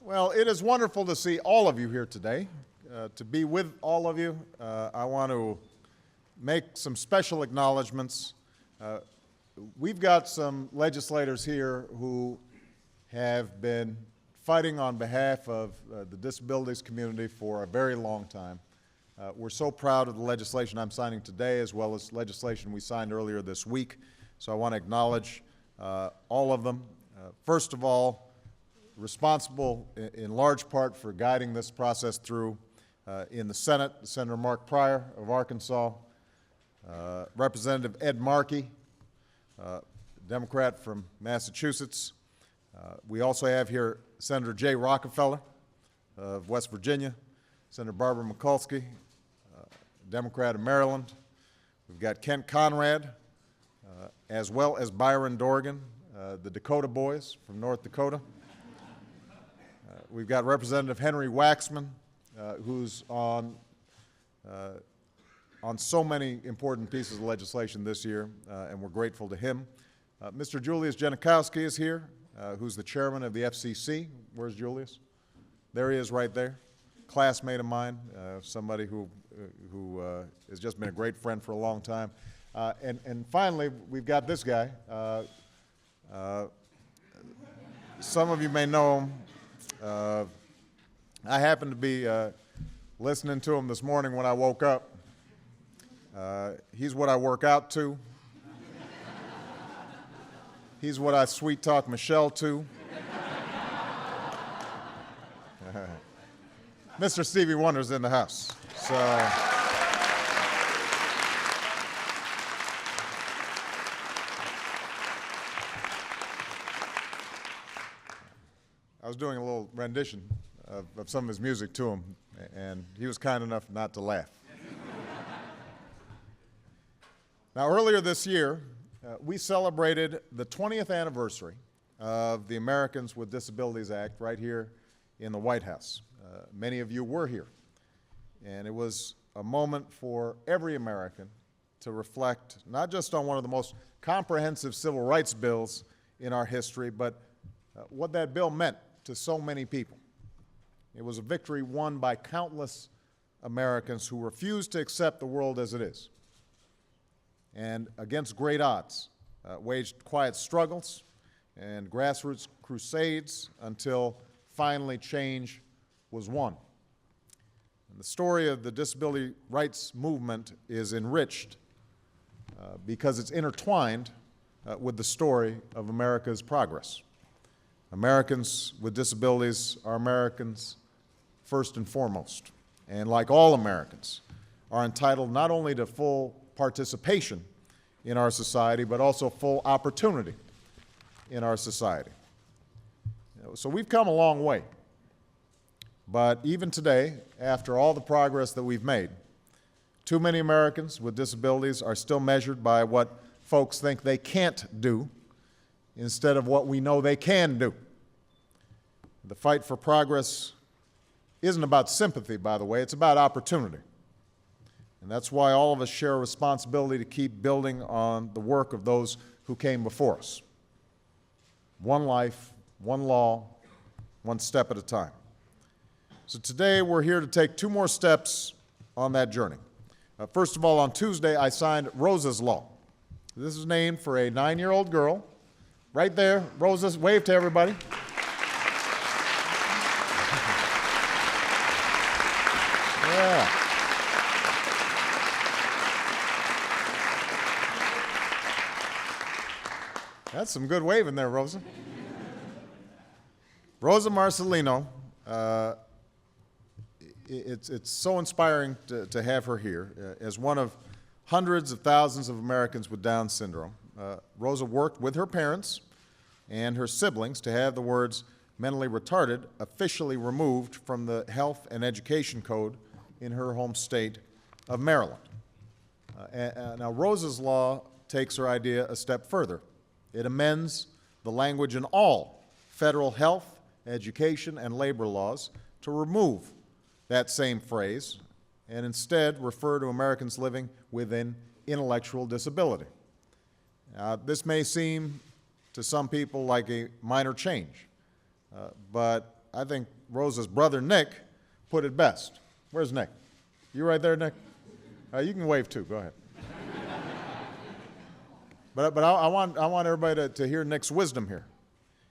Well, it is wonderful to see all of you here today. To be with all of you, I want to make some special acknowledgments. We've got some legislators here who have been fighting on behalf of the disabilities community for a very long time. We're so proud of the legislation I'm signing today, as well as legislation we signed earlier this week. So I want to acknowledge all of them. First of all, responsible in large part for guiding this process through in the Senate, Senator Mark Pryor of Arkansas, Representative Ed Markey, Democrat from Massachusetts. We also have here Senator Jay Rockefeller of West Virginia, Senator Barbara Mikulski, Democrat of Maryland. We've got Kent Conrad, as well as Byron Dorgan, the Dakota Boys from North Dakota. We've got Representative Henry Waxman, who's on so many important pieces of legislation this year, and we're grateful to him. Mr. Julius Janikowski is here, who's the chairman of the FCC. Where's Julius? There he is right there. Classmate of mine, somebody who has just been a great friend for a long time. And finally, we've got this guy. Some of you may know him. I happened to be listening to him this morning when I woke up. He's what I work out to. He's what I sweet talk Michelle to. Mr. Stevie Wonder's in the house. So I was doing a little rendition of some of his music to him, and he was kind enough not to laugh. Now, earlier this year, we celebrated the 20th anniversary of the Americans with Disabilities Act right here in the White House. Many of you were here, and it was a moment for every American to reflect not just on one of the most comprehensive civil rights bills in our history, but what that bill meant to so many people. It was a victory won by countless Americans who refused to accept the world as it is, and against great odds, waged quiet struggles and grassroots crusades until finally change was won. And the story of the disability rights movement is enriched because it's intertwined with the story of America's progress. Americans with disabilities are Americans first and foremost, and like all Americans, are entitled not only to full participation in our society, but also full opportunity in our society. So we've come a long way, but even today, after all the progress that we've made, too many Americans with disabilities are still measured by what folks think they can't do instead of what we know they can do. The fight for progress isn't about sympathy, by the way, it's about opportunity. And that's why all of us share a responsibility to keep building on the work of those who came before us. One life, one law, one step at a time. So today we're here to take two more steps on that journey. First of all, on Tuesday, I signed Rosa's Law. This is named for a 9-year-old girl. Right there, Rosa, wave to everybody. Yeah. That's some good waving there, Rosa. Rosa Marcelino, it's so inspiring to have her here. As one of hundreds of thousands of Americans with Down syndrome, Rosa worked with her parents and her siblings to have the words mentally retarded officially removed from the Health and Education Code in her home state of Maryland. Now, Rosa's Law takes her idea a step further. It amends the language in all federal health, education, and labor laws to remove that same phrase and instead refer to Americans living with an intellectual disability. This may seem to some people like a minor change, but I think Rosa's brother, Nick, put it best. Where's Nick? You right there, Nick? You can wave too. Go ahead. But I want everybody to hear Nick's wisdom here.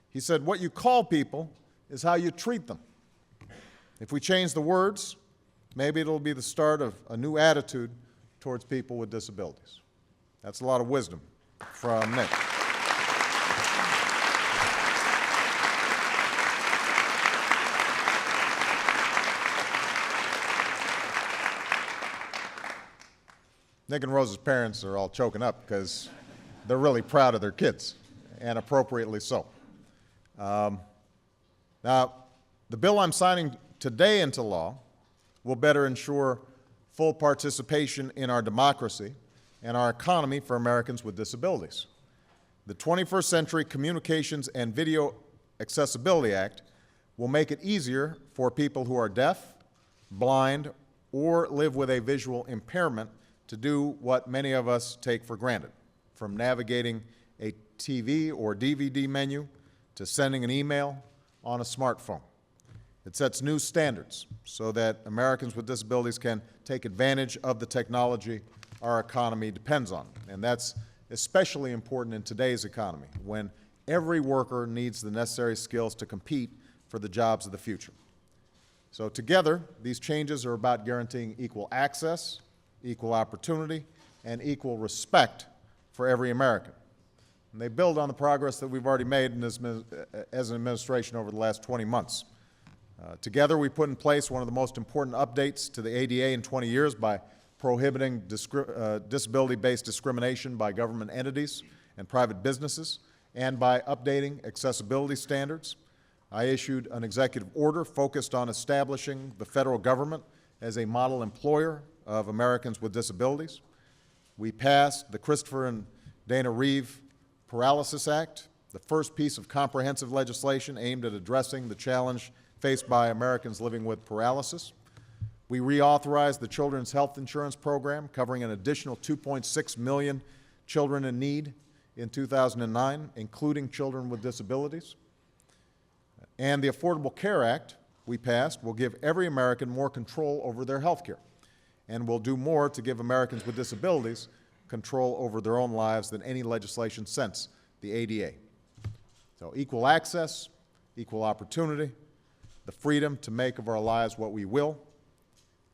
He said, what you call people is how you treat them. If we change the words, maybe it'll be the start of a new attitude towards people with disabilities. That's a lot of wisdom from Nick. Nick and Rosa's parents are all choking up because they're really proud of their kids, and appropriately so. Now, the bill I'm signing today into law will better ensure full participation in our democracy and our economy for Americans with disabilities. The 21st Century Communications and Video Accessibility Act will make it easier for people who are deaf, blind, or live with a visual impairment to do what many of us take for granted, from navigating a TV or DVD menu to sending an email on a smartphone. It sets new standards so that Americans with disabilities can take advantage of the technology our economy depends on. And that's especially important in today's economy, when every worker needs the necessary skills to compete for the jobs of the future. So together, these changes are about guaranteeing equal access, equal opportunity, and equal respect for every American. And they build on the progress that we've already made in this, as an administration over the last 20 months. Together, we put in place one of the most important updates to the ADA in 20 years by prohibiting disability-based discrimination by government entities and private businesses, and by updating accessibility standards. I issued an executive order focused on establishing the federal government as a model employer of Americans with disabilities. We passed the Christopher and Dana Reeve Paralysis Act, the first piece of comprehensive legislation aimed at addressing the challenge faced by Americans living with paralysis. We reauthorized the Children's Health Insurance Program, covering an additional 2.6 million children in need in 2009, including children with disabilities. And the Affordable Care Act we passed will give every American more control over their health care, and will do more to give Americans with disabilities control over their own lives than any legislation since the ADA. So equal access, equal opportunity, the freedom to make of our lives what we will.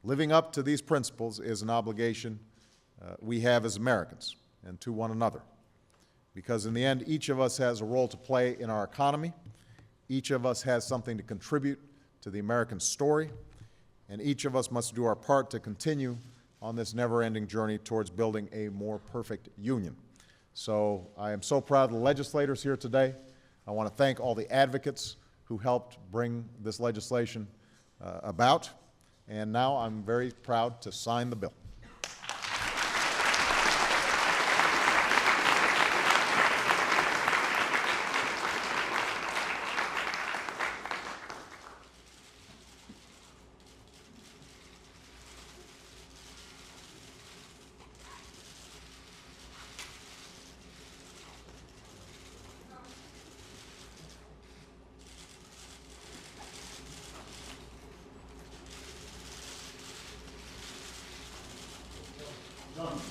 Living up to these principles is an obligation we have as Americans and to one another. Because in the end, each of us has a role to play in our economy. Each of us has something to contribute to the American story. And each of us must do our part to continue on this never-ending journey towards building a more perfect union. So I am so proud of the legislators here today. I want to thank all the advocates who helped bring this legislation about. And now I'm very proud to sign the bill. Done.